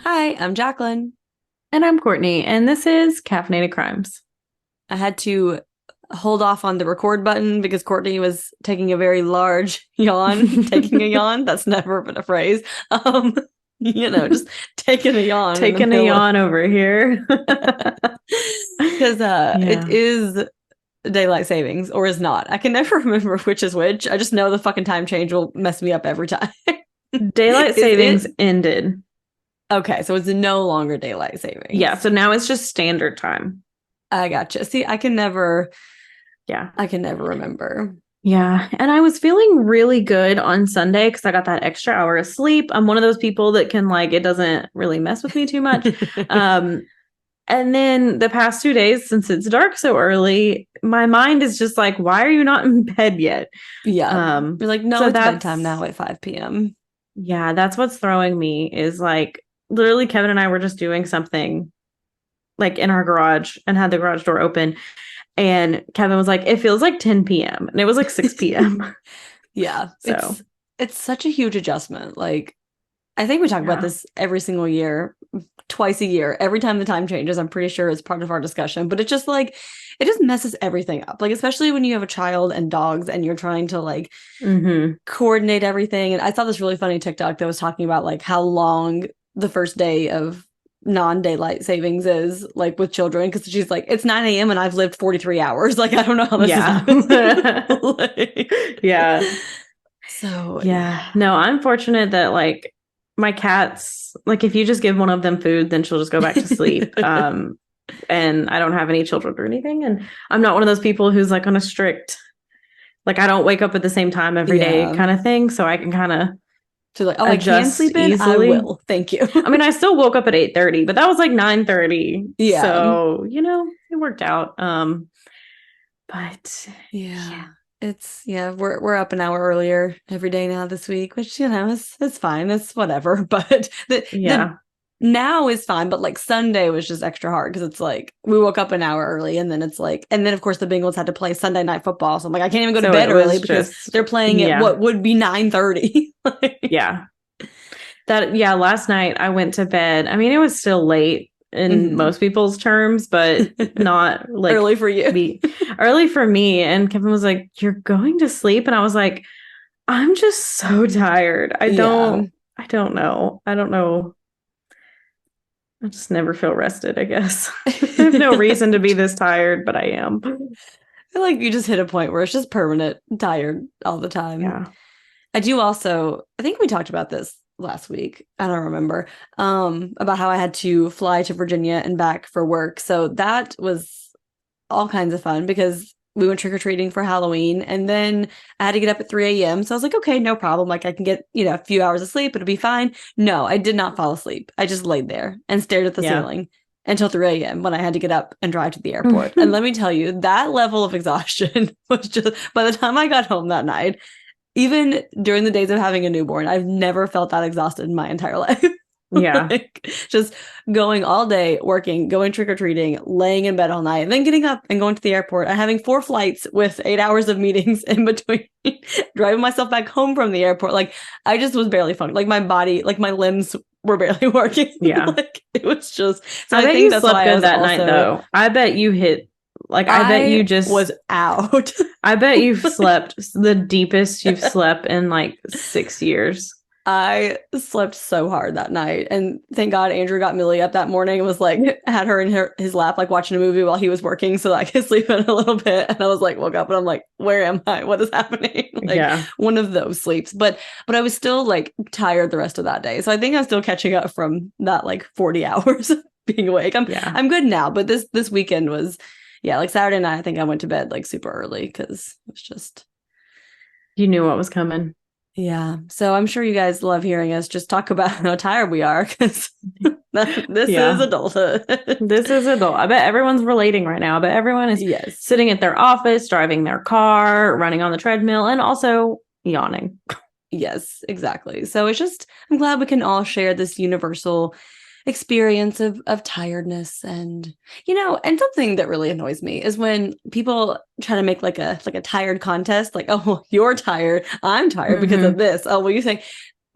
Hi, I'm Jacqueline. And I'm Courtney, and this is Caffeinated Crimes. I had to hold off on the record button because Courtney was taking a very large yawn. Taking a yawn, that's never been a phrase. Um, just taking a yawn in the Taking a middle of yawn over here. because it Yeah. is daylight savings or is not. I can never remember which is which. I just know the fucking time change will mess me up every time. Daylight Is savings it ended. okay? So it's no longer daylight Yeah, savings. so now it's just standard time. I gotcha. See, Yeah. I can never remember. Yeah. And I was feeling really good on Sunday because I got that extra hour of sleep. I'm one of those people that can, like, it doesn't really mess with me too much. Um, and then the past 2 days, since it's dark so early, my mind is just like, why are you not in bed yet? Yeah. Um, You're like, no, so it's bedtime that's now at 5 p.m. Yeah, that's what's throwing me is like literally Kevin and I were just doing something like in our garage and had the garage door open. And Kevin was like, it feels like 10 p.m. And it was like 6 p.m. Yeah. So, It's such a huge adjustment. Like, I think we talk about yeah. this every single year, twice a year. Every time the time changes, I'm pretty sure it's part of our discussion. But it's just like it just messes everything up. Like, especially when you have a child and dogs and you're trying to like Hmm. coordinate everything. And I saw this really funny TikTok that was talking about like how long the first day of non-daylight savings is like with children, because she's like, it's 9 a.m. and I've lived 43 hours. Like, I don't know how this is Yeah. happening. Like, Yeah. so Yeah. yeah. No, I'm fortunate that like my cats, like if you just give one of them food, then she'll just go back to sleep. And I don't have any children or anything. And I'm not one of those people who's like on a strict, like I don't wake up at the same time every day Yeah. kind of thing. So I can kind of So like, oh, I can adjust sleep in, I easily. will. Thank you. I mean, I still woke up at 8:30, but that was like 9:30. Yeah. So, it worked out. But yeah. Yeah. We're up an hour earlier every day now this week, which is fine. It's whatever. But the Yeah. now is fine, but like Sunday was just extra hard because it's like we woke up an hour early and then it's like, and then of course the Bengals had to play Sunday night football. So I'm like, I can't even go to So bed it early was because just, they're playing at yeah. what would be 9:30. Yeah. Last night I went to bed. I mean, it was still late in Mhm. most people's terms, but not like Early for you. me early for me. And Kevin was like, "You're going to sleep?" And I was like, "I'm just so tired. Yeah. I don't know. I don't know. I just never feel rested, I guess. I have no reason to be this tired, but I am." Feel like you just hit a point where it's just permanent tired all the time. Yeah. I do also, I think we talked about this last week. I don't remember. About how I had to fly to Virginia and back for work. So that was all kinds of fun because we went trick-or-treating for Halloween and then I had to get up at 3 a.m. So I was like, okay, no problem. Like I can get, a few hours of sleep. It'll be fine. No, I did not fall asleep. I just laid there and stared at the Yeah. ceiling until 3 a.m. when I had to get up and drive to the airport. And let me tell you, that level of exhaustion was just, by the time I got home that night, even during the days of having a newborn, I've never felt that exhausted in my entire life. Yeah. Like, just going all day, working, going trick or treating, laying in bed all night, and then getting up and going to the airport and having 4 flights with 8 hours of meetings in between, driving myself back home from the airport. Like, I just was barely functioning. Like, my body, like, my limbs were barely working. Yeah. Like, it was just, so I I bet think you that's slept why I good was that night also, though. I bet you hit like I was out. I bet you've slept the deepest you've slept in like 6 years. I slept so hard that night. And thank God Andrew got Millie up that morning and was like, had her in his lap, like watching a movie while he was working so that I could sleep in a little bit. And I was like, woke up and I'm like, where am I? What is happening? Like Yeah. one of those sleeps. But I was still like tired the rest of that day. So I think I'm still catching up from that like 40 hours of being awake. I'm Yeah. I'm good now, but this weekend was, yeah, like Saturday night, I think I went to bed like super early because it was just, You knew what was coming. yeah. So I'm sure you guys love hearing us just talk about how tired we are because this is Yeah. adulthood. This is adult. I bet everyone's relating right now. I bet everyone is Yes. sitting at their office, driving their car, running on the treadmill, and also yawning. Yes, exactly. So it's just, I'm glad we can all share this universal experience of tiredness. And and something that really annoys me is when people try to make like a tired contest, like, oh well, you're tired, I'm tired because of Hmm. this, oh well, you think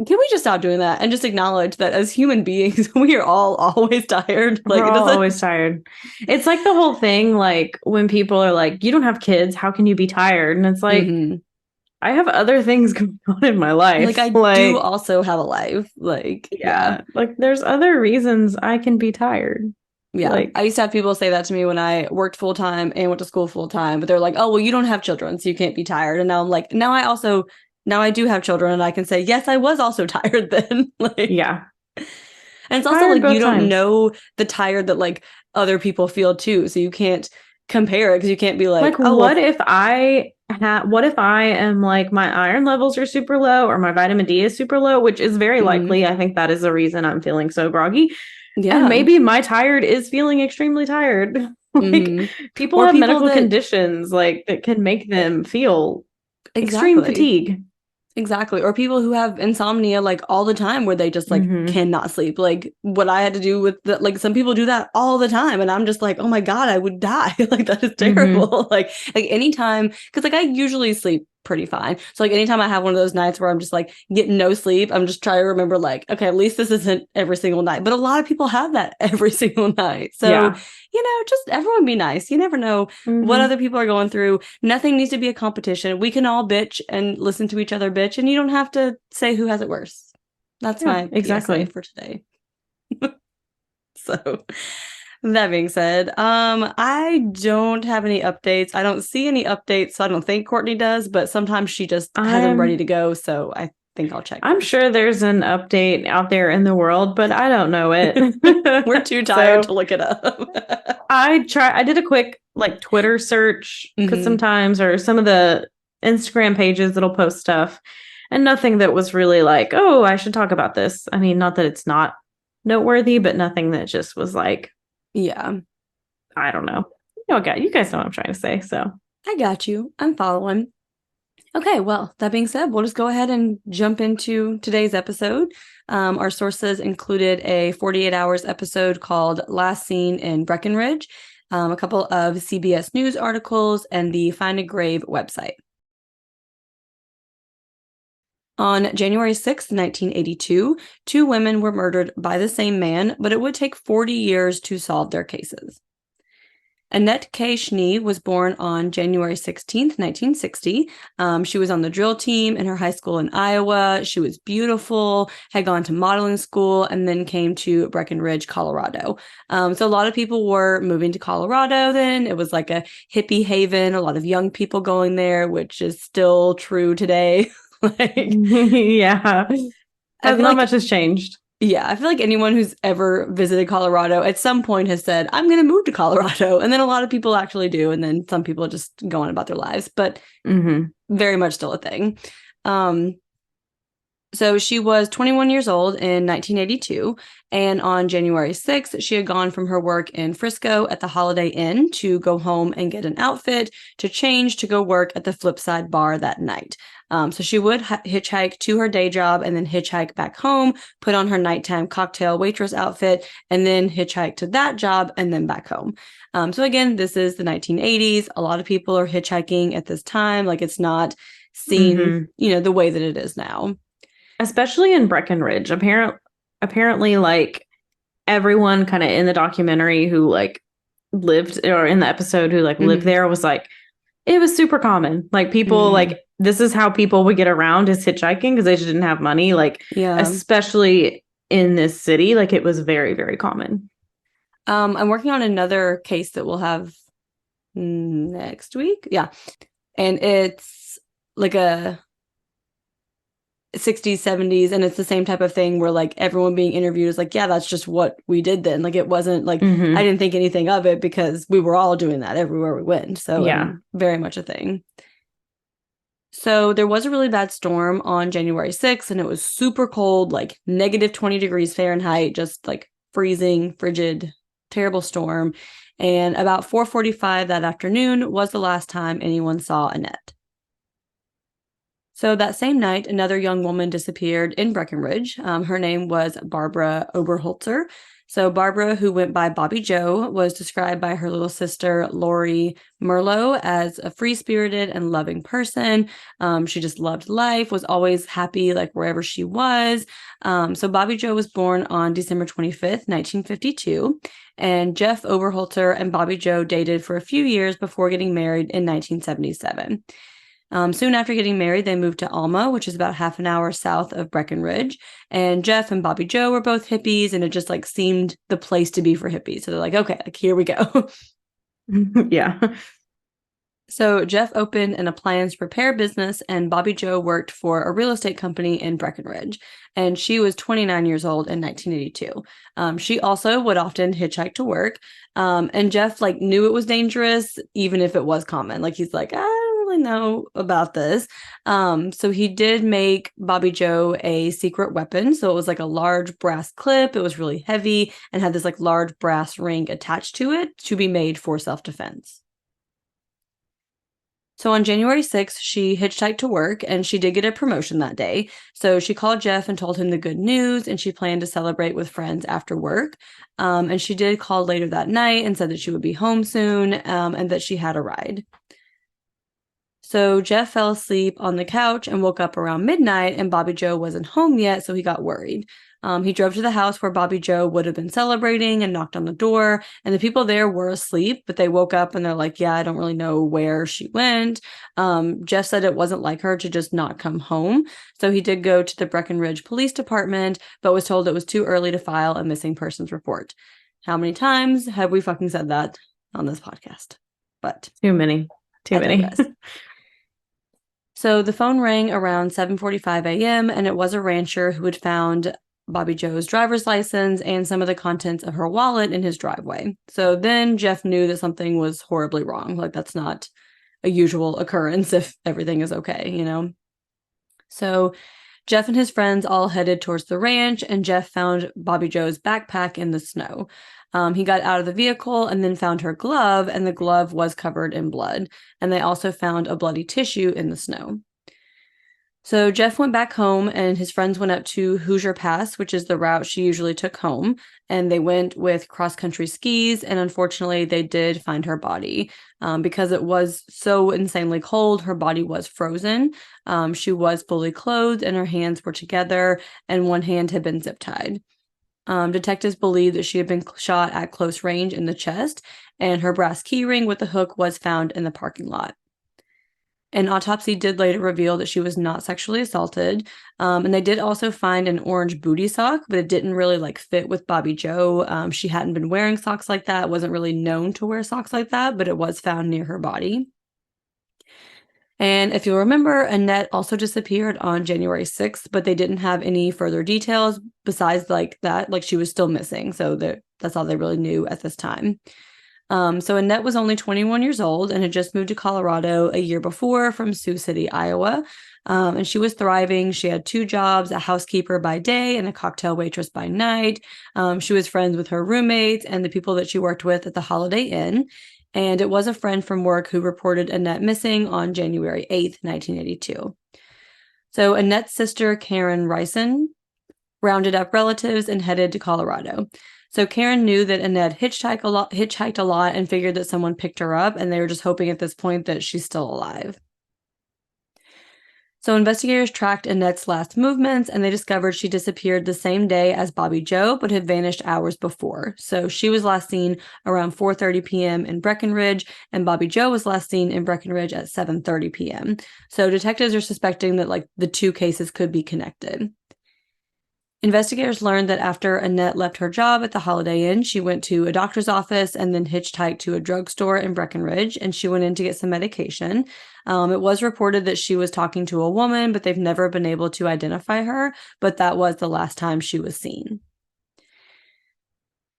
can we just stop doing that and just acknowledge that as human beings, we are all always tired? Like, We're all always tired. It's like the whole thing, like when people are like, you don't have kids, how can you be tired? And it's like, I have other things going on in my life. Like, I do also have a life. Like, yeah. Like, there's other reasons I can be tired. Yeah. Like, I used to have people say that to me when I worked full time and went to school full time, but they're like, oh, well, you don't have children, so you can't be tired. And now I'm like, now I do have children, and I can say, yes, I was also tired then. Like, yeah. And it's also like, you don't know the tired that like other people feel too. So you can't compare it because you can't be like, oh, what if I am like my iron levels are super low or my vitamin D is super low, which is very likely. I think that is the reason I'm feeling so groggy. Yeah. And maybe my tired is feeling extremely tired. Like people have medical conditions like that can make them feel extreme fatigue. Exactly. Or people who have insomnia like all the time where they just like cannot sleep. Like what I had to do with like some people do that all the time. And I'm just like, oh my God, I would die. Like that is terrible. Like anytime, because like I usually sleep pretty fine. So like anytime I have one of those nights where I'm just like getting no sleep, I'm just trying to remember like, okay, at least this isn't every single night. But a lot of people have that every single night. So, you know, just everyone be nice. You never know what other people are going through. Nothing needs to be a competition. We can all bitch and listen to each other bitch, and you don't have to say who has it worse. That's my PSA for today. So that being said, I don't have any updates. I don't see any updates, so I don't think Courtney does, but sometimes she just has them ready to go, so I think I'll check. I'm sure there's an update out there in the world, but I don't know it. We're too tired to look it up. I did a quick like Twitter search because sometimes, or some of the Instagram pages that'll post stuff, and nothing that was really like, oh, I should talk about this. I mean, not that it's not noteworthy, but nothing that just was like, yeah, I don't know. You guys know what I'm trying to say, so. I got you. I'm following. Okay, well, that being said, we'll just go ahead and jump into today's episode. Our sources included a 48 Hours episode called Last Seen in Breckenridge, a couple of CBS News articles, and the Find a Grave website. On January 6, 1982, 2 women were murdered by the same man, but it would take 40 years to solve their cases. Annette Schnee was born on January 16th, 1960. She was on the drill team in her high school in Iowa. She was beautiful, had gone to modeling school, and then came to Breckenridge, Colorado. So a lot of people were moving to Colorado then. It was like a hippie haven, a lot of young people going there, which is still true today. Yeah. Not much has changed. Yeah, I feel like anyone who's ever visited Colorado at some point has said, I'm going to move to Colorado. And then a lot of people actually do. And then some people just go on about their lives, but very much still a thing. So she was 21 years old in 1982. And on January 6th, she had gone from her work in Frisco at the Holiday Inn to go home and get an outfit to change to go work at the Flipside bar that night. So she would hitchhike to her day job and then hitchhike back home, put on her nighttime cocktail waitress outfit, and then hitchhike to that job and then back home. So again, this is the 1980s. A lot of people are hitchhiking at this time. Like it's not seen, the way that it is now. Especially in Breckenridge. Apparently, like everyone kind of in the documentary who like lived, or in the episode who like lived there, was like, it was super common. Like people like, this is how people would get around, is hitchhiking, because they just didn't have money. Like, especially in this city, like it was very, very common. I'm working on another case that we'll have next week. Yeah. And it's like a 60s, 70s, and it's the same type of thing where like everyone being interviewed is like, yeah, that's just what we did then. Like it wasn't like I didn't think anything of it because we were all doing that everywhere we went. So very much a thing. So there was a really bad storm on January 6th, and it was super cold, like negative 20 degrees Fahrenheit, just like freezing, frigid, terrible storm. And about 4:45 that afternoon was the last time anyone saw Annette. So that same night, another young woman disappeared in Breckenridge. Her name was Barbara Oberholtzer. So Barbara, who went by Bobbie Jo, was described by her little sister, Lori Merlot, as a free-spirited and loving person. She just loved life, was always happy, like wherever she was. So Bobbie Jo was born on December 25th, 1952. And Jeff Oberholtzer and Bobbie Jo dated for a few years before getting married in 1977. Soon after getting married, they moved to Alma, which is about half an hour south of Breckenridge. And Jeff and Bobbie Jo were both hippies, and it just like seemed the place to be for hippies. So they're like, okay, like here we go. Yeah. So Jeff opened an appliance repair business, and Bobbie Jo worked for a real estate company in Breckenridge. And she was 29 years old in 1982. She also would often hitchhike to work. And Jeff like knew it was dangerous, even if it was common. Like he's like, I don't really know about this. So he did make Bobbie Jo a secret weapon. So it was like a large brass clip. It was really heavy and had this like large brass ring attached to it to be made for self-defense. So on January 6th, she hitchhiked to work, and she did get a promotion that day. So she called Jeff and told him the good news, and she planned to celebrate with friends after work. And she did call later that night and said that she would be home soon, and that she had a ride. So Jeff fell asleep on the couch and woke up around midnight, and Bobbie Jo wasn't home yet, so he got worried. He drove to the house where Bobbie Jo would have been celebrating and knocked on the door, and the people there were asleep, but they woke up and they're like, yeah, I don't really know where she went. Jeff said it wasn't like her to just not come home. So he did go to the Breckenridge Police Department, but was told it was too early to file a missing persons report. How many times have we fucking said that on this podcast? But too many. So the phone rang around 7:45 a.m. and it was a rancher who had found Bobbie Jo's driver's license and some of the contents of her wallet in his driveway. So then Jeff knew that something was horribly wrong. Like that's not a usual occurrence if everything is okay, you know? So Jeff and his friends all headed towards the ranch, and Jeff found Bobbie Jo's backpack in the snow. He got out of the vehicle and then found her glove, and the glove was covered in blood. And they also found a bloody tissue in the snow. So Jeff went back home, and his friends went up to Hoosier Pass, which is the route she usually took home. And they went with cross-country skis, and unfortunately, they did find her body. Because it was so insanely cold, her body was frozen. She was fully clothed, and her hands were together, and one hand had been zip-tied. Detectives believe that she had been shot at close range in the chest, and her brass keyring with the hook was found in the parking lot. An autopsy did later reveal that she was not sexually assaulted, and they did also find an orange booty sock, but it didn't really like fit with Bobbie Jo. She hadn't been wearing socks like that, wasn't really known to wear socks like that, but it was found near her body. And if you'll remember, Annette also disappeared on January 6th, but they didn't have any further details besides like that, like she was still missing. So that's all they really knew at this time. So Annette was only 21 years old and had just moved to Colorado a year before from Sioux City, Iowa. And she was thriving. She had 2 jobs, a housekeeper by day and a cocktail waitress by night. She was friends with her roommates and the people that she worked with at the Holiday Inn. And it was a friend from work who reported Annette missing on January 8th, 1982. So Annette's sister, Karen Ryson, rounded up relatives and headed to Colorado. So Karen knew that Annette hitchhiked a lot and figured that someone picked her up, and they were just hoping at this point that she's still alive. So investigators tracked Annette's last movements, and they discovered she disappeared the same day as Bobbie Jo, but had vanished hours before. So she was last seen around 4:30 p.m. in Breckenridge, and Bobbie Jo was last seen in Breckenridge at 7:30 p.m. So detectives are suspecting that like the 2 cases could be connected. Investigators learned that after Annette left her job at the Holiday Inn, she went to a doctor's office and then hitchhiked to a drugstore in Breckenridge, and she went in to get some medication. It was reported that she was talking to a woman, but they've never been able to identify her, but that was the last time she was seen.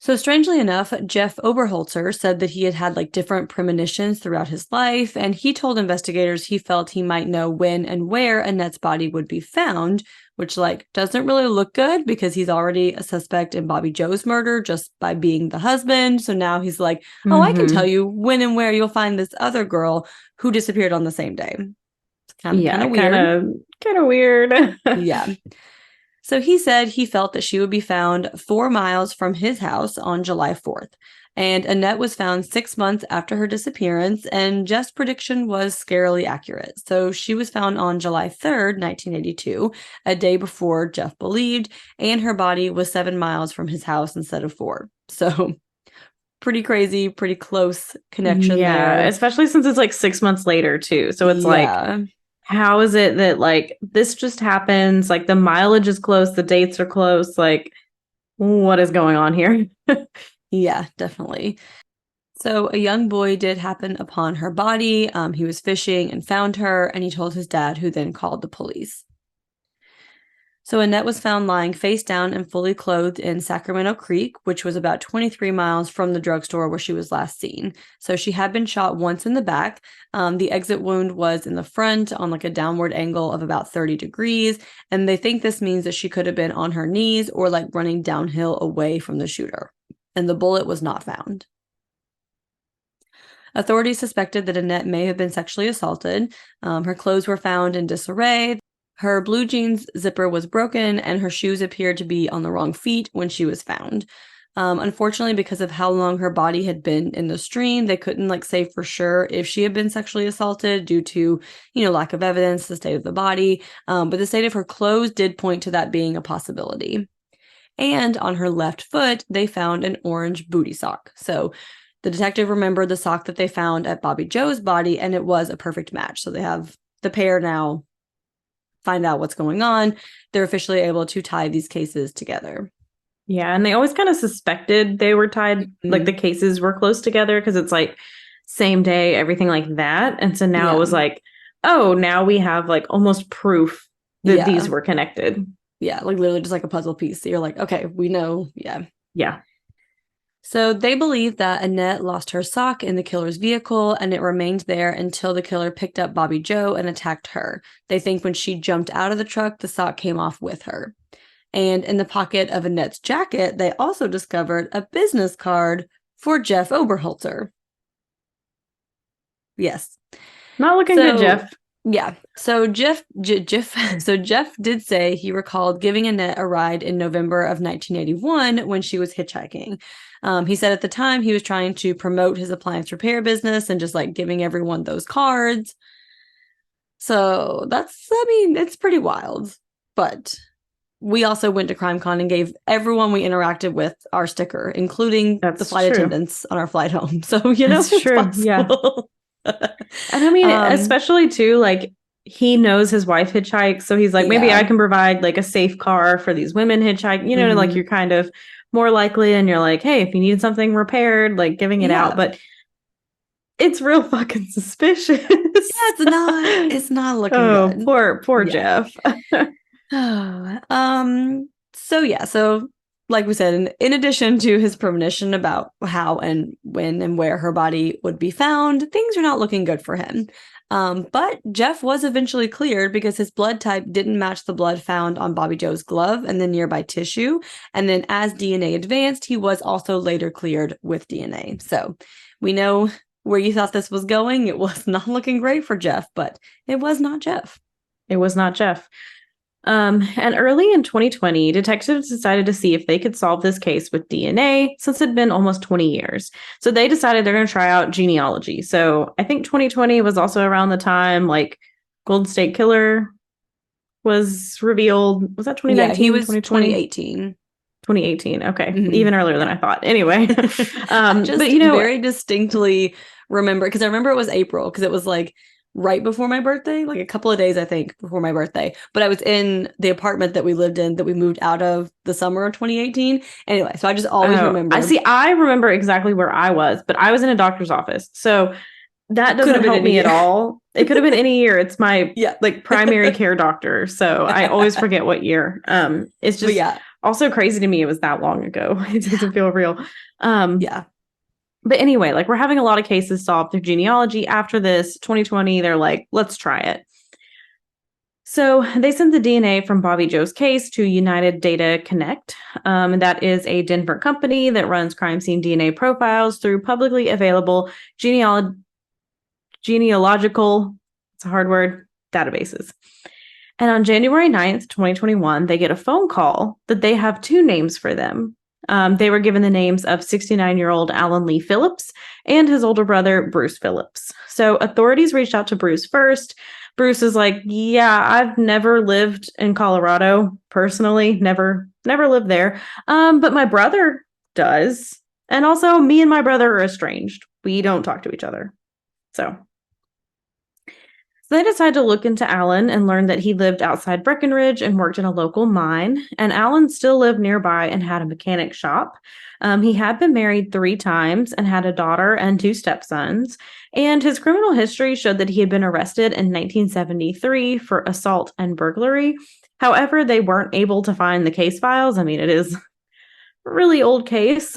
So strangely enough, Jeff Oberholtzer said that he had had like different premonitions throughout his life, and he told investigators he felt he might know when and where Annette's body would be found, which like doesn't really look good because he's already a suspect in Bobbie Jo's murder just by being the husband. So now he's like, oh, I can tell you when and where you'll find this other girl who disappeared on the same day. It's Kind of weird. Kind of weird. Yeah. So he said he felt that she would be found 4 miles from his house on July 4th. And Annette was found 6 months after her disappearance, and Jeff's prediction was scarily accurate. So she was found on July 3rd, 1982, a day before Jeff believed, and her body was 7 miles from his house instead of 4. So pretty crazy, pretty close connection there. Especially since it's like 6 months later too. So it's like, how is it that like this just happens? Like the mileage is close, the dates are close. Like, what is going on here? Yeah, definitely. So a young boy did happen upon her body. He was fishing and found her, and he told his dad, who then called the police. So Annette was found lying face down and fully clothed in Sacramento Creek, which was about 23 miles from the drugstore where she was last seen. So she had been shot once in the back. The exit wound was in the front on like a downward angle of about 30 degrees. And they think this means that she could have been on her knees or like running downhill away from the shooter. And the bullet was not found. Authorities suspected that Annette may have been sexually assaulted. Her clothes were found in disarray. Her blue jeans zipper was broken, and her shoes appeared to be on the wrong feet when she was found. Unfortunately, because of how long her body had been in the stream, they couldn't like say for sure if she had been sexually assaulted due to, lack of evidence, the state of the body. But the state of her clothes did point to that being a possibility. And on her left foot, they found an orange booty sock. So the detective remembered the sock that they found at Bobbie Jo's body, and it was a perfect match. So they have the pair now find out what's going on. They're officially able to tie these cases together. Yeah, and they always kind of suspected they were tied, like the cases were close together because it's like same day, everything like that. And so now it was like, oh, now we have like almost proof that these were connected. Yeah, like literally just like a puzzle piece. So you're like, okay, we know. Yeah. Yeah. So they believe that Annette lost her sock in the killer's vehicle, and it remained there until the killer picked up Bobbie Jo and attacked her. They think when she jumped out of the truck, the sock came off with her. And in the pocket of Annette's jacket, they also discovered a business card for Jeff Oberholtzer. Yes. Not looking good, Jeff. Yeah. So Jeff did say he recalled giving Annette a ride in November of 1981 when she was hitchhiking. He said at the time he was trying to promote his appliance repair business and just like giving everyone those cards. So it's pretty wild. But we also went to CrimeCon and gave everyone we interacted with our sticker, including the flight attendants on our flight home. So, that's true. Possible. Yeah. And I mean, especially too, like he knows his wife hitchhikes. So he's like, maybe I can provide like a safe car for these women hitchhike, like you're kind of more likely. And you're like, hey, if you need something repaired, like giving it out. But it's real fucking suspicious. Yeah, it's not looking good. Poor Jeff. So like we said, in addition to his premonition about how and when and where her body would be found, things are not looking good for him. But Jeff was eventually cleared because his blood type didn't match the blood found on Bobbie Jo's glove and the nearby tissue. And then as DNA advanced, he was also later cleared with DNA. So we know where you thought this was going. It was not looking great for Jeff, but it was not Jeff. It was not Jeff. And early in 2020, detectives decided to see if they could solve this case with DNA since it'd been almost 20 years. So they decided they're going to try out genealogy. So I think 2020 was also around the time like Golden State Killer was revealed. Was that 2019? Yeah, he was 2018. 2018. Okay. Even earlier than I thought. Anyway. I just very distinctly remember, because I remember it was April, because it was like right before my birthday, like a couple of days, I think, before my birthday. But I was in the apartment that we lived in that we moved out of the summer of 2018. Anyway, so I just always remember. I remember exactly where I was, but I was in a doctor's office. So that doesn't help me at all. It could have been any year. It's my like primary care doctor. So I always forget what year. It's just also crazy to me. It was that long ago. It doesn't feel real. But anyway, like we're having a lot of cases solved through genealogy. After this, 2020, they're like, let's try it. So they sent the DNA from Bobbie Jo's case to United Data Connect. And that is a Denver company that runs crime scene DNA profiles through publicly available genealogical, it's a hard word, databases. And on January 9th, 2021, they get a phone call that they have two names for them. They were given the names of 69-year-old Alan Lee Phillips and his older brother, Bruce Phillips. So authorities reached out to Bruce first. Bruce is like, yeah, I've never lived in Colorado personally, never lived there. But my brother does. And also me and my brother are estranged. We don't talk to each other. So they decided to look into Alan and learn that he lived outside Breckenridge and worked in a local mine. And Alan still lived nearby and had a mechanic shop. He had been married 3 times and had a daughter and 2 stepsons. And his criminal history showed that he had been arrested in 1973 for assault and burglary. However, they weren't able to find the case files. I mean, it is a really old case.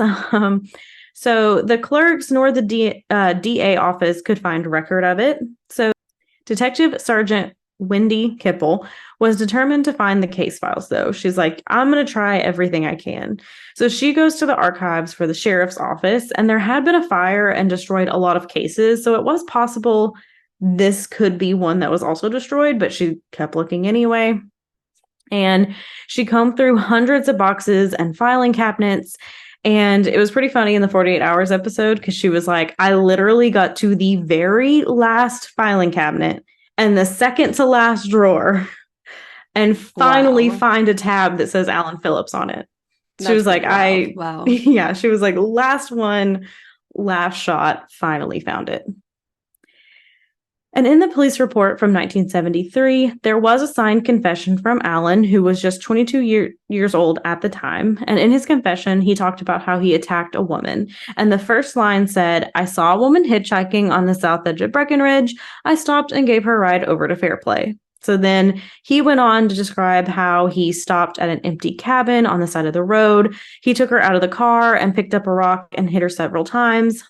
So the clerks nor the DA office could find record of it. So Detective Sergeant Wendy Kipple was determined to find the case files, though. She's like, I'm going to try everything I can. So she goes to the archives for the sheriff's office, and there had been a fire and destroyed a lot of cases. So it was possible this could be one that was also destroyed, but she kept looking anyway. And she combed through hundreds of boxes and filing cabinets. And it was pretty funny in the 48 Hours episode because she was like, I literally got to the very last filing cabinet and the second to last drawer and finally find a tab that says Alan Phillips on it. She was like, wow. Yeah, she was like, last one, last shot, finally found it. And in the police report from 1973, there was a signed confession from Alan, who was just 22 years old at the time. And in his confession, he talked about how he attacked a woman. And the first line said, I saw a woman hitchhiking on the south edge of Breckenridge. I stopped and gave her a ride over to Fairplay. So then he went on to describe how he stopped at an empty cabin on the side of the road. He took her out of the car and picked up a rock and hit her several times.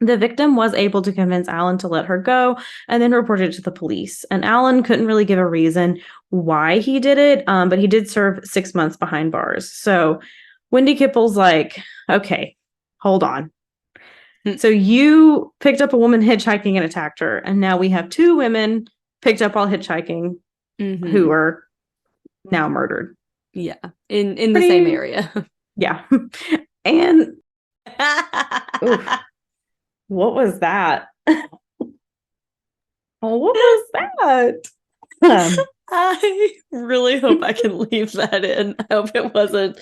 The victim was able to convince Alan to let her go and then reported it to the police. And Alan couldn't really give a reason why he did it, but he did serve 6 months behind bars. So Wendy Kipple's like, okay, hold on. So you picked up a woman hitchhiking and attacked her. And now we have 2 women picked up while hitchhiking who are now murdered. Yeah, in the same area. Yeah. And oof. What was that? Oh, what was that? I really hope I can leave that in. I hope it wasn't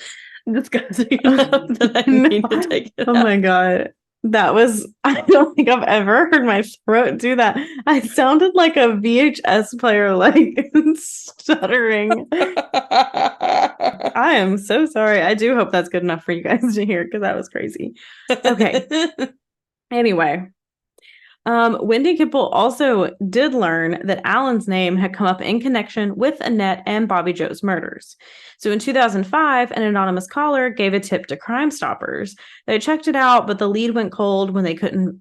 disgusting enough that I need to take it out. My God. That was, I don't think I've ever heard my throat do that. I sounded like a VHS player, like stuttering. I am so sorry. I do hope that's good enough for you guys to hear because that was crazy. Okay. Anyway, Wendy Kipple also did learn that Alan's name had come up in connection with Annette and Bobbie Jo's murders. So in 2005, an anonymous caller gave a tip to Crime Stoppers. They checked it out, but the lead went cold when they couldn't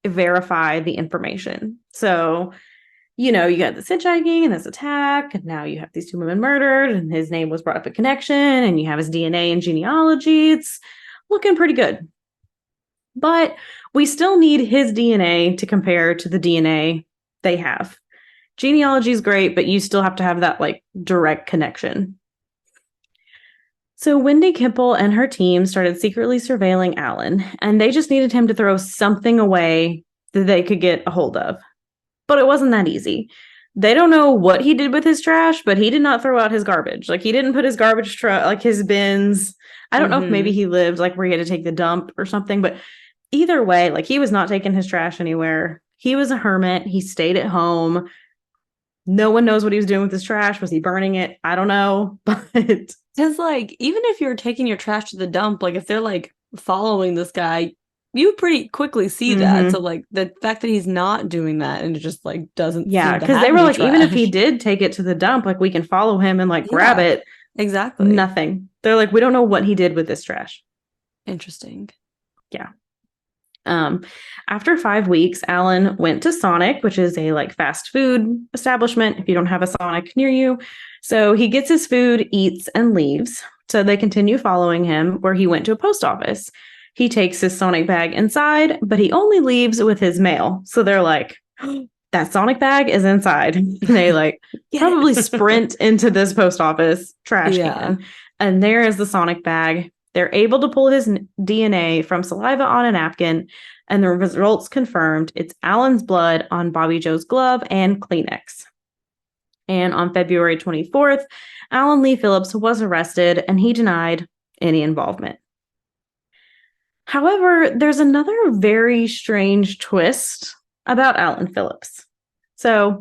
verify the information. So, you got this hitchhiking and this attack, and now you have these 2 women murdered, and his name was brought up in connection, and you have his DNA and genealogy. It's looking pretty good. But we still need his DNA to compare to the DNA they have. Genealogy is great, but you still have to have that direct connection. So Wendy Kipple and her team started secretly surveilling Alan, and they just needed him to throw something away that they could get a hold of. But it wasn't that easy. They don't know what he did with his trash, but he did not throw out his garbage. He didn't put his garbage truck, his bins. I don't know if maybe he lived where he had to take the dump or something, but either way, he was not taking his trash anywhere. He was a hermit. He stayed at home. No one knows what he was doing with his trash. Was he burning it? I don't know. But because even if you're taking your trash to the dump, if they're following this guy, you pretty quickly see that. So the fact that he's not doing that and it just doesn't. Yeah, because they were even if he did take it to the dump, we can follow him and grab it. Exactly. Nothing. They're we don't know what he did with this trash. Interesting. Yeah. After 5 weeks, Alan went to Sonic, which is a fast food establishment if you don't have a Sonic near you. So he gets his food, eats, and leaves. So they continue following him where he went to a post office. He takes his Sonic bag inside, but he only leaves with his mail. So they're that Sonic bag is inside. They like probably sprint into this post office trash can. And there is the Sonic bag. They're able to pull his DNA from saliva on a napkin, and the results confirmed it's Alan's blood on Bobbie Jo's glove and Kleenex. And on February 24th, Alan Lee Phillips was arrested, and he denied any involvement. However, there's another very strange twist about Alan Phillips. So,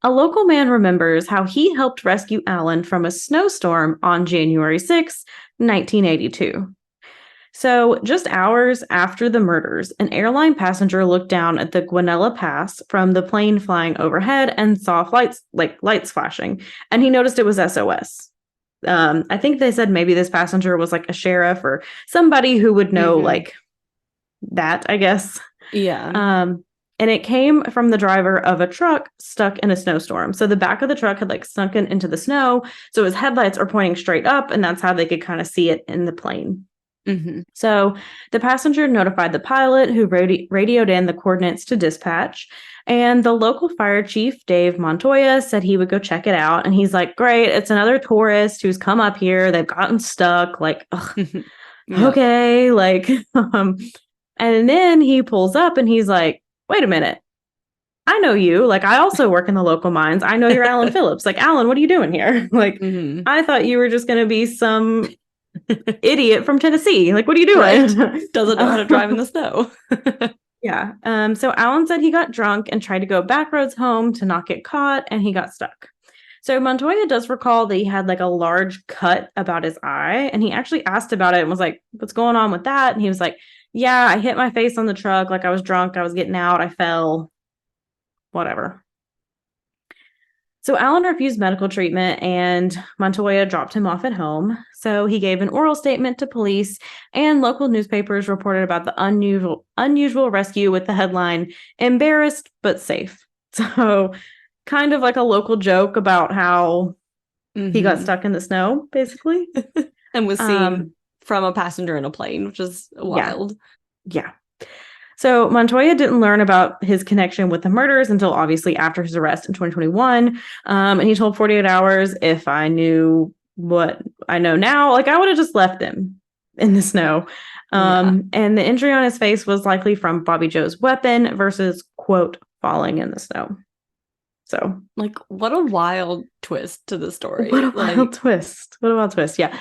a local man remembers how he helped rescue Alan from a snowstorm on January 6, 1982. So, just hours after the murders, an airline passenger looked down at the Guanella Pass from the plane flying overhead and saw lights flashing, and he noticed it was SOS. I think they said maybe this passenger was like a sheriff or somebody who would know like that, I guess. Yeah. And it came from the driver of a truck stuck in a snowstorm. So the back of the truck had like sunken into the snow. So his headlights are pointing straight up, and that's how they could kind of see it in the plane. So the passenger notified the pilot, who radioed in the coordinates to dispatch. And the local fire chief, Dave Montoya, said he would go check it out. And he's like, great, it's another tourist who's come up here. They've gotten stuck. Like, okay. Like, and then he pulls up and he's like, wait a minute. I know you. Like, I also work in the local mines. I know you're Alan Phillips. Like, Alan, what are you doing here? Like, I thought you were just going to be some idiot from Tennessee. Like, what are you doing? Right. Doesn't know how to drive in the snow. Yeah. So Alan said he got drunk and tried to go back roads home to not get caught, and he got stuck. So Montoya does recall that he had like a large cut about his eye, and he actually asked about it and was like, what's going on with that? And he was like, yeah, I hit my face on the truck. Like, I was drunk. I was getting out. I fell. Whatever. So Alan refused medical treatment, and Montoya dropped him off at home. So he gave an oral statement to police, and local newspapers reported about the unusual rescue with the headline, "Embarrassed but safe." So kind of like a local joke about how he got stuck in the snow, basically. And was seen from a passenger in a plane, which is wild. Yeah. So Montoya didn't learn about his connection with the murders until obviously after his arrest in 2021. And he told 48 Hours, if I knew what I know now, like, I would have just left him in the snow. And the injury on his face was likely from Bobbie Jo's weapon versus, quote, falling in the snow. So, like, what a wild twist to the story. What a wild twist. What a wild twist. Yeah.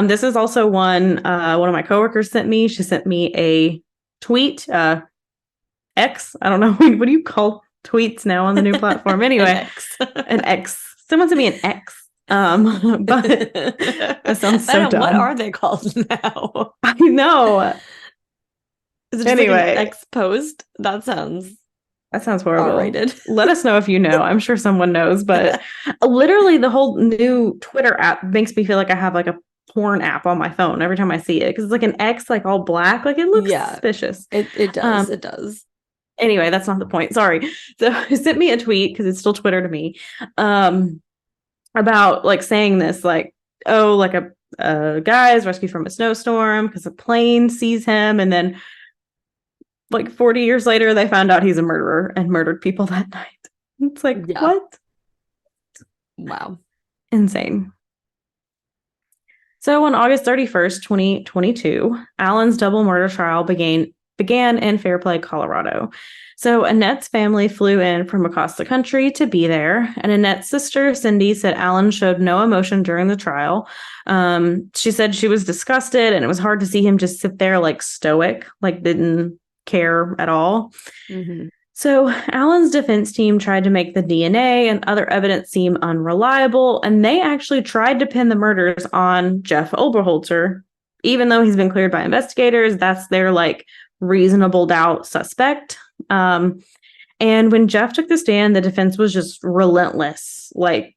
This is also one of my coworkers sent me. She sent me a tweet, X. I don't know. What do you call tweets now on the new platform? Anyway, an X. Someone sent me an X. But that sounds so dumb. What are they called now? I know. Is it just like an X post? That sounds horrible. R-rated. Let us know if you know. I'm sure someone knows, but literally the whole new Twitter app makes me feel like I have like a porn app on my phone every time I see it, because it's like an X, like all black, like it looks suspicious. It does. It does. Anyway, that's not the point. Sorry. So he sent me a tweet, because it's still Twitter to me, about like saying this, like, oh, like a guy is rescued from a snowstorm because a plane sees him, and then like 40 years later they found out he's a murderer and murdered people that night. It's like, what? Wow. Insane. So on August 31st, 2022, Alan's double murder trial began in Fairplay, Colorado. So Annette's family flew in from across the country to be there. And Annette's sister, Cindy, said Alan showed no emotion during the trial. She said she was disgusted, and it was hard to see him just sit there like stoic, like didn't care at all. So Alan's defense team tried to make the DNA and other evidence seem unreliable, and they actually tried to pin the murders on Jeff Oberholtzer, even though he's been cleared by investigators. That's their like reasonable doubt suspect. And when Jeff took the stand, the defense was just relentless, like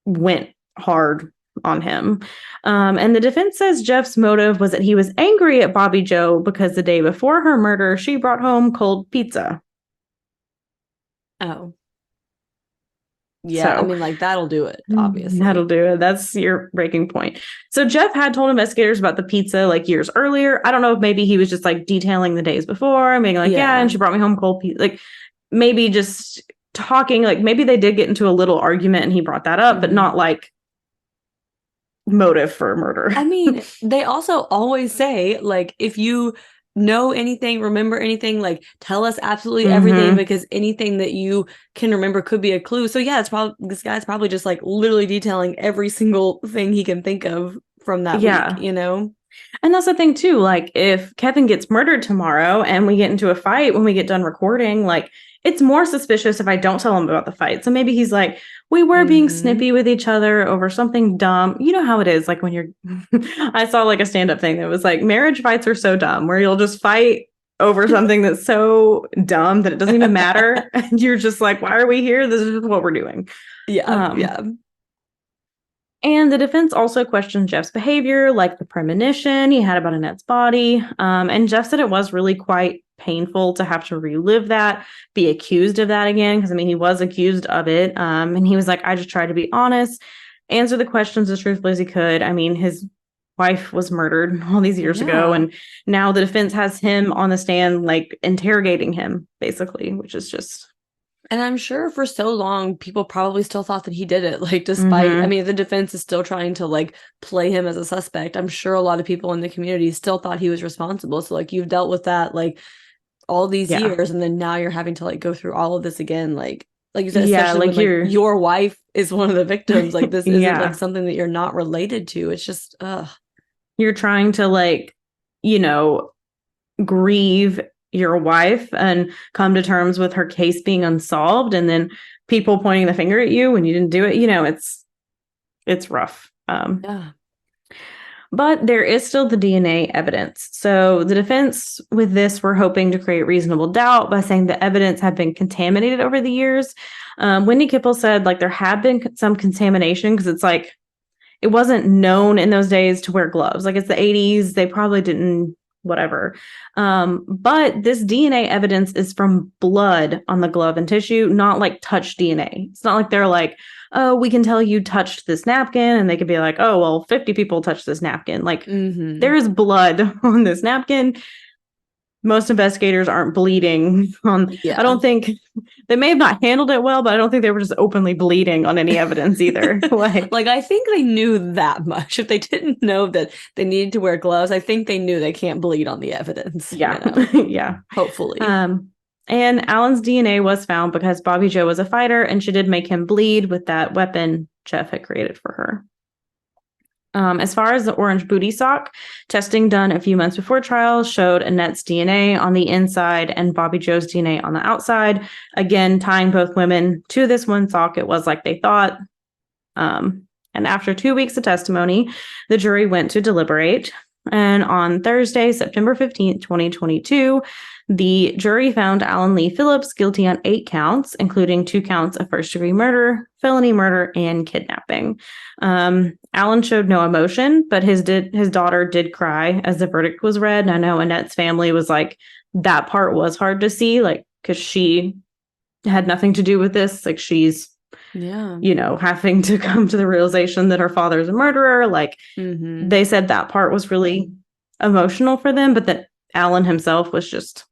went hard on him. And the defense says Jeff's motive was that he was angry at Bobbie Jo because the day before her murder, she brought home cold pizza. Oh. Yeah, so, I mean, like, that'll do it, obviously. That'll do it. That's your breaking point. So Jeff had told investigators about the pizza, like, years earlier. I don't know if maybe he was just, like, detailing the days before and being like, yeah, and she brought me home cold pizza. Like, maybe just talking, like maybe they did get into a little argument and he brought that up, but not like motive for murder. I mean, they also always say, like, if you know anything, remember anything, like, tell us absolutely everything, because anything that you can remember could be a clue. So yeah, it's probably, this guy's probably just like literally detailing every single thing he can think of from that week, you know? And that's the thing too, like if Kevin gets murdered tomorrow and we get into a fight when we get done recording, like it's more suspicious if I don't tell him about the fight. So maybe he's like, we were being snippy with each other over something dumb. You know how it is, like when you're I saw like a stand-up thing that was like, marriage fights are so dumb, where you'll just fight over something that's so dumb that it doesn't even matter. And you're just like, why are we here? This is what we're doing. Yeah. And the defense also questioned Jeff's behavior, like the premonition he had about Annette's body. And Jeff said it was really quite painful to have to relive that, be accused of that again, because I mean, he was accused of it. And he was like, I just tried to be honest, answer the questions as truthfully as he could. I mean, his wife was murdered all these years ago, and now the defense has him on the stand, like interrogating him, basically, which is just... And I'm sure for so long, people probably still thought that he did it. Like, despite, I mean, the defense is still trying to like play him as a suspect. I'm sure a lot of people in the community still thought he was responsible. So like, you've dealt with that like all these years, and then now you're having to like go through all of this again. Like you said, especially like when like, your wife is one of the victims. Like this isn't like something that you're not related to. It's just, you're trying to like, you know, grieve your wife and come to terms with her case being unsolved, and then people pointing the finger at you when you didn't do it. You know, it's rough. But there is still the DNA evidence. So the defense with this were hoping to create reasonable doubt by saying the evidence had been contaminated over the years. Wendy Kipple said like there had been some contamination, because it's like it wasn't known in those days to wear gloves. Like it's the 80s, they probably didn't, whatever. But this DNA evidence is from blood on the glove and tissue, not like touch DNA. It's not like they're like, oh, we can tell you touched this napkin, and they could be like, oh, well, 50 people touched this napkin. Like there is blood on this napkin. Most investigators aren't bleeding on, I don't think, they may have not handled it well, but I don't think they were just openly bleeding on any evidence either. like I think they knew that much. If they didn't know that they needed to wear gloves, I think they knew they can't bleed on the evidence. Yeah. You know? Hopefully. And Alan's DNA was found because Bobbie Jo was a fighter, and she did make him bleed with that weapon Jeff had created for her. As far as the orange booty sock, testing done a few months before trial showed Annette's DNA on the inside and Bobbie Jo's DNA on the outside. Again, tying both women to this one sock, it was like they thought. And after 2 weeks of testimony, the jury went to deliberate. And on Thursday, September 15th, 2022, the jury found Alan Lee Phillips guilty on 8 counts, including 2 counts of first-degree murder, felony murder, and kidnapping. Alan showed no emotion, but his daughter did cry as the verdict was read. And I know Annette's family was like, that part was hard to see, like, because she had nothing to do with this. Like, she's, you know, having to come to the realization that her father's a murderer. Like, they said that part was really emotional for them, but that Alan himself was just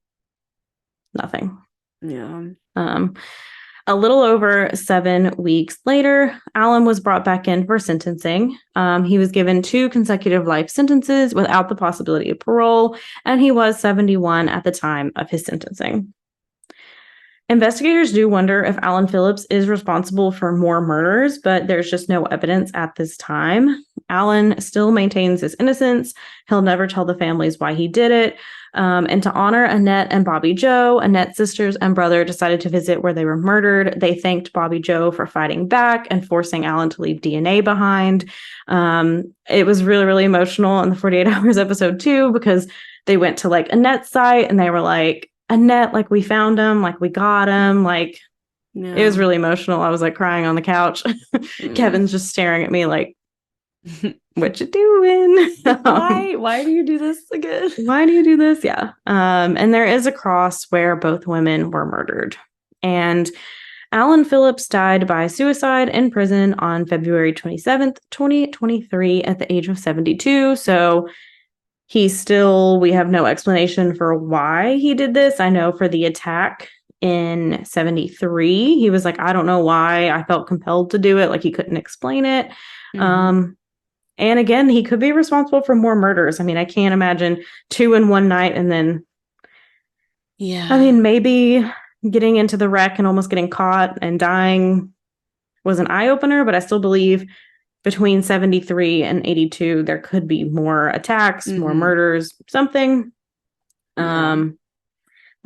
nothing. A little over 7 weeks later, Alan was brought back in for sentencing. He was given 2 consecutive life sentences without the possibility of parole, and he was 71 at the time of his sentencing. Investigators do wonder if Alan Phillips is responsible for more murders, but there's just no evidence at this time. Alan still maintains his innocence. He'll never tell the families why he did it. And to honor Annette and Bobbie Jo, Annette's sisters and brother decided to visit where they were murdered. They thanked Bobbie Jo for fighting back and forcing Alan to leave DNA behind. It was really, really emotional in the 48 Hours episode 2, because they went to like Annette's site and they were like, Annette, like we found him, like we got him, like it was really emotional. I was like crying on the couch. Kevin's just staring at me like, what you doing? Why do you do this again? Why do you do this? Yeah. And there is a cross where both women were murdered. And Alan Phillips died by suicide in prison on February 27th, 2023 at the age of 72. So we have no explanation for why he did this. I know for the attack, in 73. He was like, I don't know why I felt compelled to do it. Like he couldn't explain it. And again, he could be responsible for more murders. I mean, I can't imagine 2 in one night. And then, I mean, maybe getting into the wreck and almost getting caught and dying was an eye opener, but I still believe between 73 and 82, there could be more attacks, more murders, something. We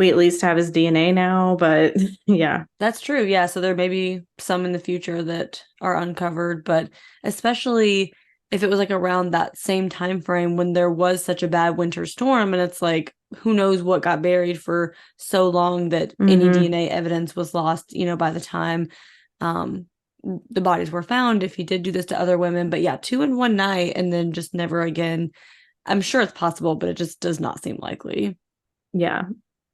at least have his DNA now, but yeah. That's true. Yeah. So there may be some in the future that are uncovered, but especially if it was like around that same time frame when there was such a bad winter storm, and it's like, who knows what got buried for so long that any DNA evidence was lost, you know, by the time the bodies were found, if he did do this to other women. But yeah, 2 in one night and then just never again. I'm sure it's possible, but it just does not seem likely. Yeah,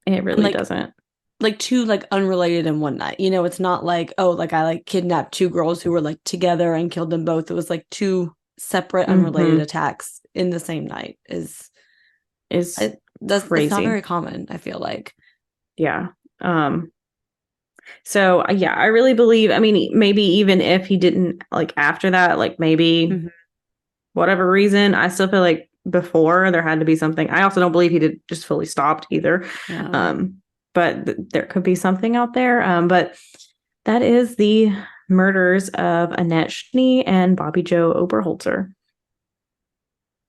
it really doesn't. Like 2 like unrelated in one night. You know, it's not like, oh, like I like kidnapped 2 girls who were like together and killed them both. It was like 2 separate unrelated attacks in the same night is crazy. It's not very common, I feel like. Yeah. So yeah, I really believe, I mean, maybe even if he didn't, like after that, like maybe whatever reason, I still feel like before there had to be something. I also don't believe he did just fully stopped either. But there could be something out there. But that is the murders of Annette Schnee and Bobbie Jo Oberholtzer.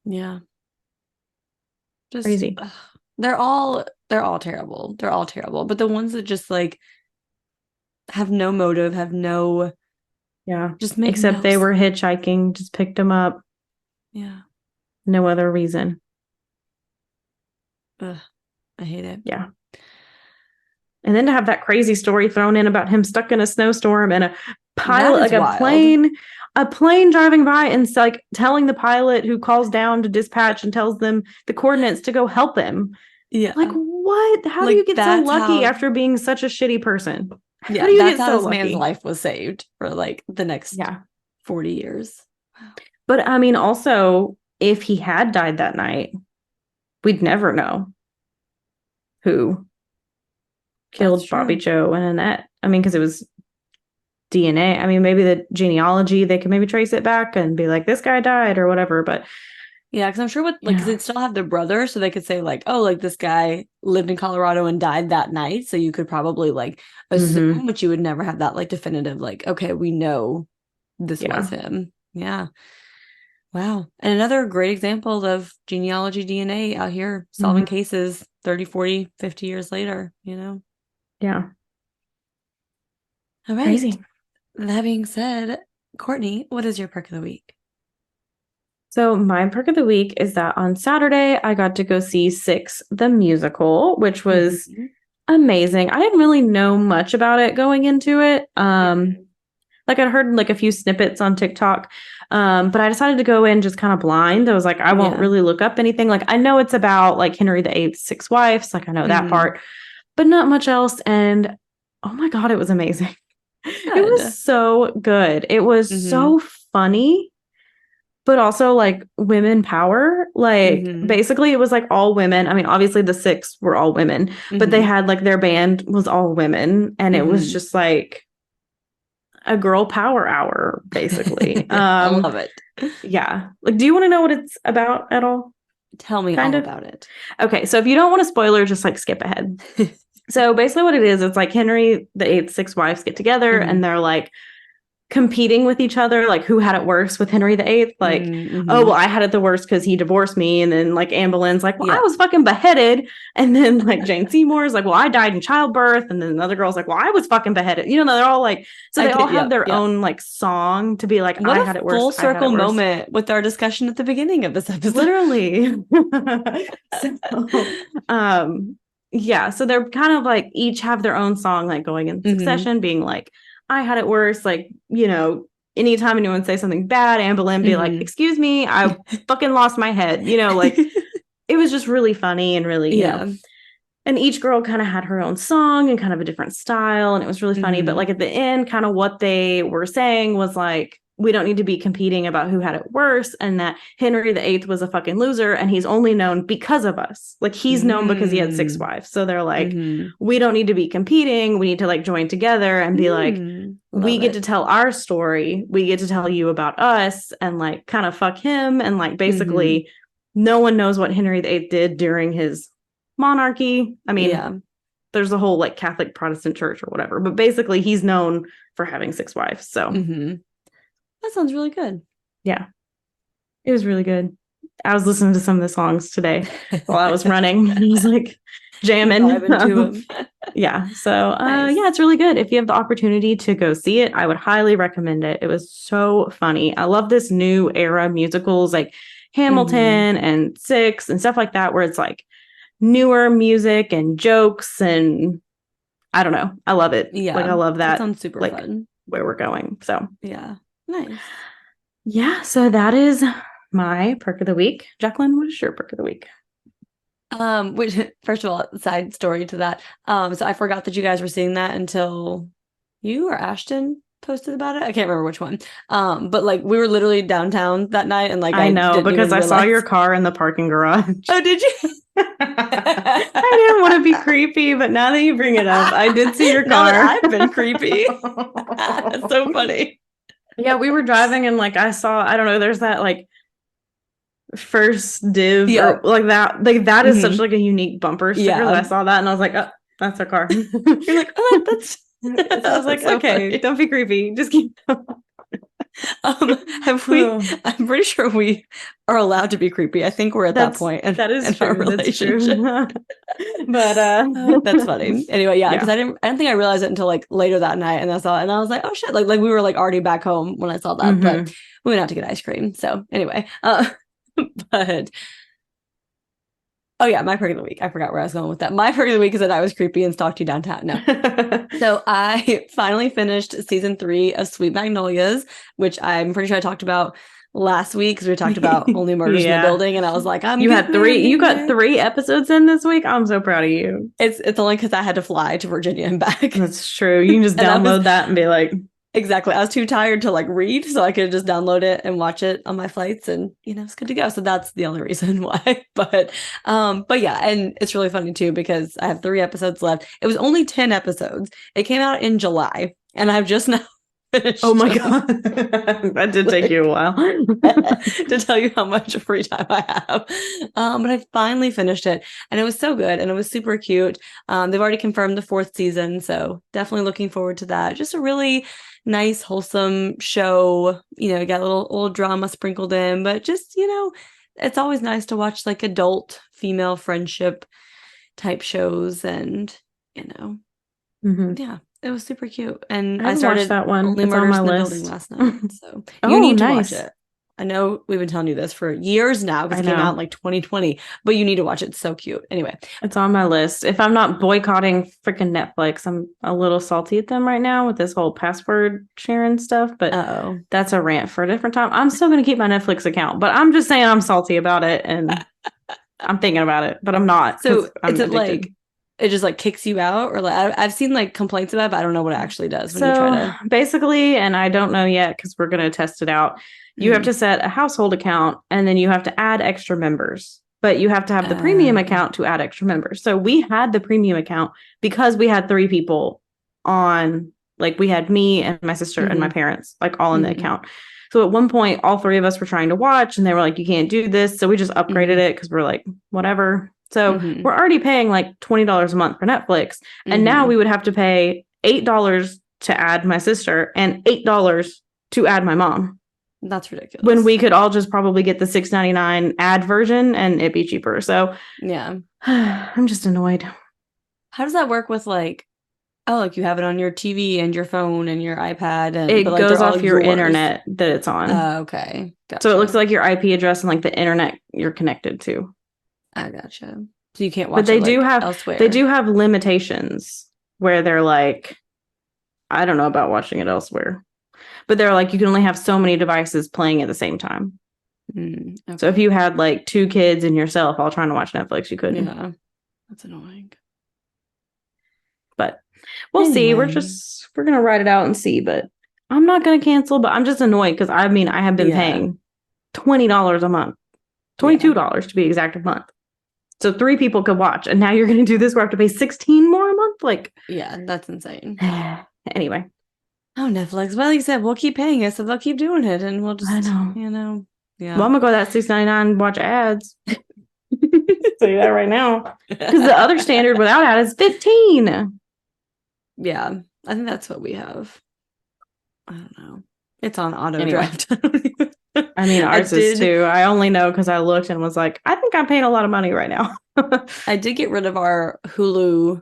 Yeah. Just crazy. They're all terrible. They're all terrible. But the ones that just like have no motive, have no just make except they were hitchhiking, just picked them up. Yeah. No other reason. I hate it. Yeah. And then to have that crazy story thrown in about him stuck in a snowstorm and a pilot, like a plane driving by and like telling the pilot who calls down to dispatch and tells them the coordinates to go help him. Yeah. Like what? How do you get so lucky after being such a shitty person? Yeah. How do you get so lucky? This man's life was saved for like the next 40 years. Wow. But I mean, also, if he had died that night, we'd never know who killed Bobbie Jo and Annette. I mean, because it was DNA. I mean, maybe the genealogy, they could maybe trace it back and be like, this guy died or whatever. But yeah, because I'm sure because they'd still have the brother, so they could say like, oh, like this guy lived in Colorado and died that night. So you could probably like assume, but you would never have that like definitive, like, okay, we know this was him. Yeah. Wow. And another great example of genealogy DNA out here solving cases 30, 40, 50 years later, you know? Yeah. All right. Crazy. That being said, Courtney, what is your perk of the week? So my perk of the week is that on Saturday, I got to go see Six, the musical, which was amazing. I didn't really know much about it going into it. Like I'd heard like a few snippets on TikTok, but I decided to go in just kind of blind. I was like, I won't really look up anything. Like I know it's about like Henry VIII's 6 wives. Like I know that part, but not much else. And oh my God, it was amazing. It was so good. It was so funny, but also like women power. Like basically it was like all women. I mean, obviously the 6 were all women, but they had like their band was all women. And it was just like a girl power hour, basically. I love it. Yeah. Like, do you want to know what it's about at all? Tell me all about it. Okay. So if you don't want a spoiler, just like skip ahead. So basically what it is, it's like Henry VIII's 6 wives get together and they're like competing with each other, like who had it worse with Henry VIII. Like, oh, well, I had it the worst because he divorced me. And then like Anne Boleyn's like, well, I was fucking beheaded. And then like Jane Seymour's like, well, I died in childbirth. And then the other girl's like, well, I was fucking beheaded. You know, they're all like, so they all have their own like song to be like, what I had it worse. Full circle moment with our discussion at the beginning of this episode. Literally. Yeah. So they're kind of like each have their own song, like going in succession, being like, I had it worse. Like, you know, anytime anyone say something bad, Anne Boleyn be like, excuse me, I fucking lost my head. You know, like it was just really funny and really, you know. And each girl kind of had her own song and kind of a different style. And it was really funny. But like at the end, kind of what they were saying was like, we don't need to be competing about who had it worse, and that Henry VIII was a fucking loser and he's only known because of us. Like he's known because he had 6 wives. So they're like, we don't need to be competing. We need to like join together and be like, we get to tell our story. We get to tell you about us and like kind of fuck him. And like basically no one knows what Henry VIII did during his monarchy. I mean, there's a whole like Catholic Protestant church or whatever, but basically he's known for having 6 wives. So that sounds really good. Yeah, it was really good. I was listening to some of the songs today while I was running. I was like jamming. Yeah. So nice. Yeah, it's really good. If you have the opportunity to go see it, I would highly recommend it. It was so funny. I love this new era musicals like Hamilton and Six and stuff like that, where it's like newer music and jokes, and I don't know. I love it. Yeah. Like I love that. That sounds super fun. Where we're going. So yeah. Nice. Yeah, so that is my perk of the week. Jacqueline, what is your perk of the week? Which first of all, side story to that. So I forgot that you guys were seeing that until you or Ashton posted about it. I can't remember which one. But like we were literally downtown that night, and like I know because I saw your car in the parking garage. Oh, did you? I didn't want to be creepy, but now that you bring it up, I did see your car. I've been creepy. That's so funny. Yeah, we were driving and like I saw, I don't know, there's that like first div or like that. Like that is such like a unique bumper sticker that I saw that and I was like, oh, that's our car. You're like, oh, that's so I was like, so okay, funny. Don't be creepy. Just keep have we I'm pretty sure we are allowed to be creepy. I think we're at that point that is true. Our relationship. That's true. But that's funny. Anyway, because I don't think I realized it until like later that night, and I saw it and I was like, oh shit, like we were like already back home when I saw that, but we went out to get ice cream. So anyway, but oh yeah, my perk of the week. I forgot where I was going with that. My perk of the week is that I was creepy and stalked you downtown. No. So I finally finished season 3 of Sweet Magnolias, which I'm pretty sure I talked about last week because we talked about Only Murders in the Building, and I was like, you got 3 episodes in this week. I'm so proud of you. It's only because I had to fly to Virginia and back. That's true. You can just download that and be like, exactly. I was too tired to like read, so I could just download it and watch it on my flights, and it's good to go. So that's the only reason why. But yeah, and it's really funny too because I have 3 episodes left. It was only 10 episodes. It came out in July, and I've just now finished. Oh my god, that did take you a while to tell you how much free time I have. But I finally finished it, and it was so good, and it was super cute. They've already confirmed the 4th season, so definitely looking forward to that. Just a really nice, wholesome show. You got a little drama sprinkled in, but just it's always nice to watch like adult female friendship type shows, and yeah, it was super cute. And I started that one. Only It's Murders on my in the list. Building last night, so you need to watch it. I know we've been telling you this for years now because it came out in like 2020, but you need to watch it. It's so cute. Anyway, it's on my list. If I'm not boycotting freaking Netflix, I'm a little salty at them right now with this whole password sharing stuff, but that's a rant for a different time. I'm still going to keep my Netflix account, but I'm just saying I'm salty about it and I'm thinking about it, but I'm not. So is it like, it just like kicks you out, or like I've seen like complaints about it, but I don't know what it actually does when you try to basically, and I don't know yet because we're going to test it out. You have to set a household account and then you have to add extra members, but you have to have the premium account to add extra members. So we had the premium account because we had 3 people on, like we had me and my sister and my parents, like all in the account. So at one point, all 3 of us were trying to watch and they were like, you can't do this. So we just upgraded it because we're like, whatever. So we're already paying like $20 a month for Netflix. And now we would have to pay $8 to add my sister and $8 to add my mom. That's ridiculous. When we could all just probably get the $6.99 ad version and it'd be cheaper. So yeah, I'm just annoyed. How does that work with like, like you have it on your TV and your phone and your iPad, and it like, goes off your internet that it's on. Okay, gotcha. So it looks like your IP address and like the internet you're connected to. I gotcha. So you can't watch. But they it, do like, have elsewhere. They do have limitations where they're like, I don't know about watching it elsewhere. But they're like, you can only have so many devices playing at the same time. Okay. So if you had like 2 kids and yourself all trying to watch Netflix, you couldn't. Yeah, that's annoying. But we'll see. We're going to ride it out and see. But I'm not going to cancel, but I'm just annoyed because I have been paying $20 a month, $22 to be exact a month. So 3 people could watch, and now you're going to do this where I have to pay 16 more a month? Like, yeah, that's insane. Anyway. Oh, Netflix. Well, like you said, we'll keep paying it, so they'll keep doing it, and we'll just, I know. yeah. Well, I'm gonna go that $6.99 and watch ads. Tell you that right now, because the other standard without ad is $15. Yeah, I think that's what we have. I don't know. It's on auto draft. Ours is too. I only know because I looked and was like, I think I'm paying a lot of money right now. I did get rid of our Hulu,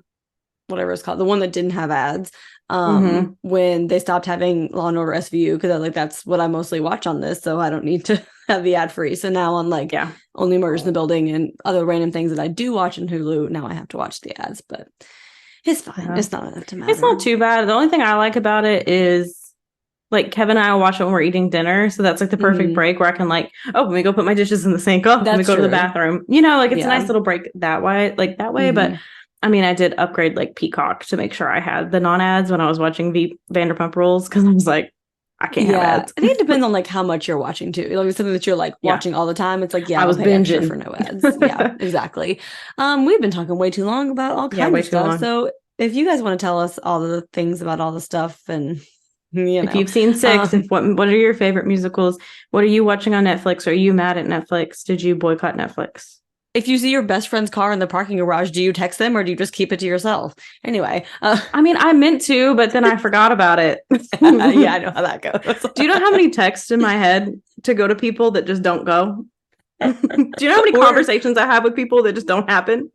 whatever it's called, the one that didn't have ads, when they stopped having Law and Order SVU, because I was like, that's what I mostly watch on this, so I don't need to have the ad free. So now on like Only Murders in the Building and other random things that I do watch in Hulu, now I have to watch the ads, but it's fine. It's not enough to matter. It's not too bad. The only thing I like about it is like Kevin and I will watch it when we're eating dinner. So that's like the perfect break where I can like, let me go put my dishes in the sink. Let me go to the bathroom. Like it's a nice little break that way. But I did upgrade like Peacock to make sure I had the non-ads when I was watching Vanderpump Rules, because I was like, I can't have ads. I think it depends on like how much you're watching too. Like it's something that you're like watching all the time. It's like, I was binging for no ads. Yeah, exactly. We've been talking way too long about all kinds of stuff. So if you guys want to tell us all the things about all the stuff, and if you've seen Six, what are your favorite musicals? What are you watching on Netflix? Are you mad at Netflix? Did you boycott Netflix? If you see your best friend's car in the parking garage, do you text them or do you just keep it to yourself? Anyway. I memeant to, but then I forgot about it. Yeah, I know how that goes. Do you know how many texts in my head to go to people that just don't go? Do you know how many conversations I have with people that just don't happen?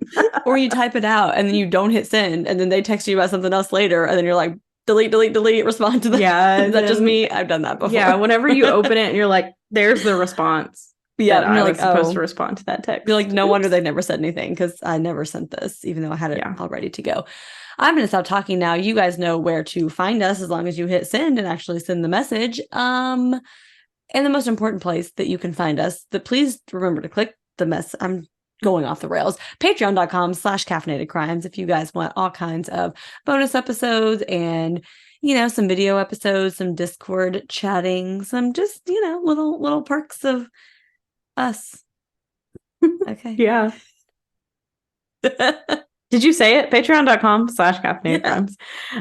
Or you type it out and then you don't hit send, and then they text you about something else later, and then you're like, delete, respond to that. Yeah. Is that just me? I've done that before. Yeah, whenever you open it and you're like, there's the response. Yeah, and you're like, supposed to respond to that text. You're like, no wonder they never said anything, because I never sent this, even though I had it all ready to go. I'm going to stop talking now. You guys know where to find us as long as you hit send and actually send the message. And the most important place that you can find us, please remember to click the mess. I'm going off the rails. Patreon.com/caffeinatedcrimes if you guys want all kinds of bonus episodes and some video episodes, some Discord chatting, some just little perks of us. Okay. Yeah. Did you say it? Patreon.com/caffeinatedcrimes.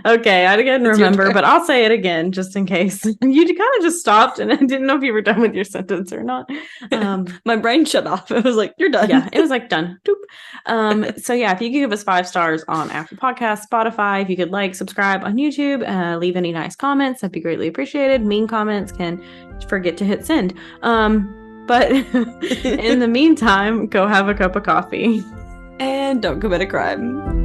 Okay, I didn't remember, but I'll say it again just in case. You kind of just stopped and I didn't know if you were done with your sentence or not. My brain shut off. It was like, you're done. Yeah, it was like done. Doop. So yeah, if you could give us 5 stars on Apple Podcasts, Spotify, if you could like, subscribe on YouTube, leave any nice comments, that'd be greatly appreciated. Mean comments can forget to hit send. But in the meantime, go have a cup of coffee. And don't commit a crime.